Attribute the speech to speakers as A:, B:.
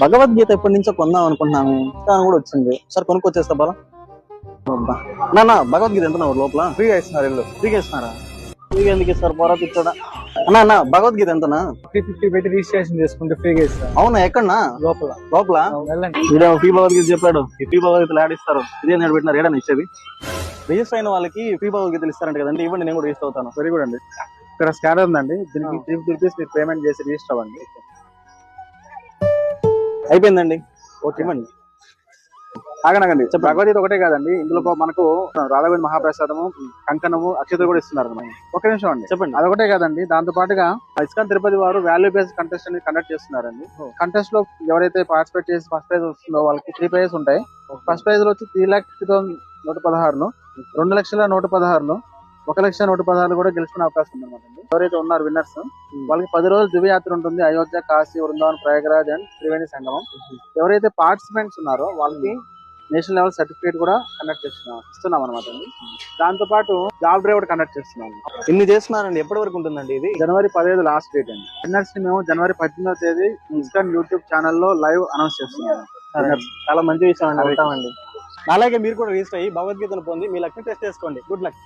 A: భగవద్గీత ఎప్పటి నుంచో కొందాం అనుకుంటున్నాము, కానీ కూడా వచ్చింది. సార్ కొనుక్కొచ్చేస్తా బాలా. నా భగవద్గీత ఎంత లోపల
B: ఫ్రీగా ఇస్తున్నారు ఇల్లు.
A: ఫ్రీగా ఇస్తున్నారా? ఫ్రీగా ఎందుకు ఇస్తారు? పోరా పిచ్చోడా. అన్నా భగవద్గీత ఎంతనా?
B: 350 పెట్టి రిజిస్ట్రేషన్ చేసుకుంటే ఫ్రీగా ఇస్తారు.
A: అవునా? ఎక్కడన్నా?
B: లోపల.
A: లోపల ఇదేమో ఫ్రీ భగవద్గీత చెప్పాడు. ఈ ఫ్రీ భగవద్గీతలు ఆడిస్తారు. ఇదే నేను పెట్టినారు. ఏడని ఇచ్చేది? రిజిస్టర్ అయిన వాళ్ళకి ఫ్రీ భగవద్గీతలు ఇస్తారంట కదండి, ఇవ్వండి, నేను కూడా రిజిస్టర్ అవుతాను.
B: వెరీ గుడ్ అండి. ఇక్కడ స్కానర్ ఉందండి, దీనికి 350 రూపీస్ మీరు పేమెంట్ చేసి రిజిస్టర్ అవ్వండి.
A: అయిపోయిందండి.
B: ఓకే ఇవ్వండి. ఆగనగండి. భగవద్గీత ఒకటే కాదండి, ఇందులో మనకు రాధాగోవింద మహాప్రసాదము, కంకణము, అక్షతలు కూడా ఇస్తున్నారు. ఒక నిమిషం అండి,
A: చెప్పండి.
B: అదొకటే కాదండి, దాంతో పాటుగా ఇస్కాన్ తిరుపతి వారు వాల్యూ బేస్డ్ కంటెస్ట్ అనేది కండక్ట్ చేస్తున్నారండి. కంటెస్ట్ లో ఎవరైతే పార్టిసిపేట్ చేసి ఫస్ట్ ప్రైజ్ వస్తుందో వాళ్ళకి 3 ప్రైజెస్ ఉంటాయి. ఫస్ట్ ప్రైజ్ లో వచ్చి 3,50,116, 2,01,16, 1,01,16 కూడా గెలుచుకునే అవకాశం ఉందన్నమాట. ఎవరైతే ఉన్నారు విన్నర్స్ వాళ్ళకి 10 రోజులు దివ్యయాత్ర ఉంటుంది. అయోధ్య, కాశీ, వృందావన్, ప్రయాగరాజ్ అండ్ త్రివేణి సంగమం. ఎవరైతే పార్టిసిపెంట్స్ ఉన్నారో వాళ్ళకి నేషనల్ లెవెల్ సర్టిఫికేట్ కూడా కండక్ట్ ఇస్తున్నాం అనమాట అండి. దాంతో పాటు జాబ్ డ్రైవ్ కూడా కండక్ట్ చేస్తున్నాం.
A: ఇన్ని చేస్తున్నారండి. ఎప్పటి వరకు ఉంటుందండి ఇది?
B: జనవరి 15 లాస్ట్ డేట్ అండి. విన్నర్స్ ని మేము జనవరి 18వ తేదీ ఇన్స్టాన్ యూట్యూబ్ ఛానల్లో లైవ్ అనౌన్స్ చేస్తున్నాం.
A: చాలా మంచి విషయం అండి. అలాగే మీరు కూడా రిజిస్టర్ అయ్యి భగవద్గీతను పొంది మీ లక్ష్యం టెస్ట్ చేసుకోండి. Good luck.